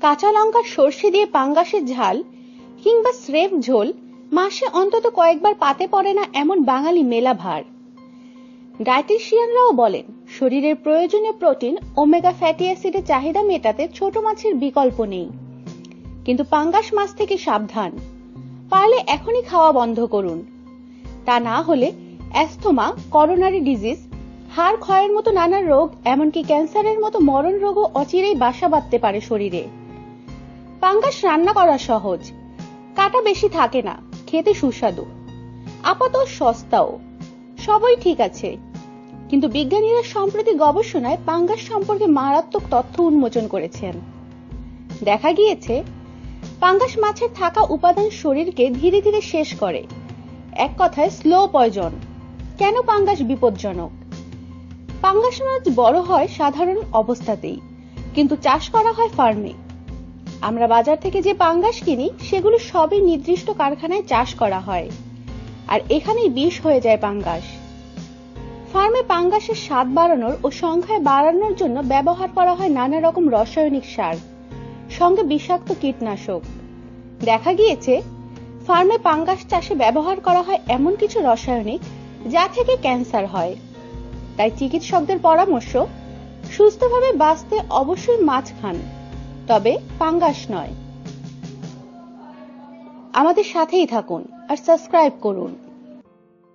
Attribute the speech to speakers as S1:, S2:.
S1: কাঁচা লঙ্কার সর্ষে দিয়ে পাঙ্গাসের ঝাল কিংবা স্রেফ ঝোল মাসে অন্তত কয়েকবার পাতে পড়ে না এমন বাঙালি মেলা ভার। ডায়েটিশিয়ানরাও বলেন শরীরের প্রয়োজনীয় প্রোটিন ওমেগা ফ্যাটি অ্যাসিডের চাহিদা মেটাতে ছোট মাছের বিকল্প নেই। কিন্তু পাঙ্গাস মাছ থেকে সাবধান, পারলে এখনই খাওয়া বন্ধ করুন। তা না হলে অ্যাস্থমা, করোনারি ডিজিজ, হাড় ক্ষয়ের মতো নানা রোগ, এমনকি ক্যান্সারের মতো মরণ রোগও অচিরেই বাসা বাঁধতে পারে শরীরে। পাঙ্গাস রান্না করা সহজ, কাটা বেশি থাকে না, খেতে সুস্বাদু, আপাতত সস্তাও, সবই ঠিক আছে। কিন্তু বিজ্ঞানীরা সম্প্রতি গবেষণায় পাঙ্গাস সম্পর্কে মারাত্মক তথ্য উন্মোচন করেছেন। দেখা গিয়েছে পাঙ্গাস মাছের থাকা উপাদান শরীরকে ধীরে ধীরে শেষ করে। এক কথায় স্লো পয়জন। কেন পাঙ্গাস বিপজ্জনক? পাঙ্গাস মাছ বড় হয় সাধারণ অবস্থাতেই, কিন্তু চাষ করা হয় ফার্মে। আমরা বাজার থেকে যে পাঙ্গাস কিনি সেগুলো সবই নির্দিষ্ট কারখানায় চাষ করা হয়, আর এখানেই বিষ হয়ে যায় পাঙ্গাস। ফার্মে পাঙ্গাসের স্বাদ বাড়ানোর ও সংখ্যায় বাড়ানোর জন্য ব্যবহার করা হয় নানা রকম রাসায়নিক সার, সঙ্গে বিষাক্ত কীটনাশক। দেখা গিয়েছে ফার্মে পাঙ্গাস চাষে ব্যবহার করা হয় এমন কিছু রাসায়নিক যা থেকে ক্যান্সার হয়। তাই চিকিৎসকদের পরামর্শ, সুস্থভাবে বাঁচতে অবশ্যই মাছ খান, তবে পাঙ্গাস নয়। আমাদের সাথেই থাকুন আর সাবস্ক্রাইব করুন।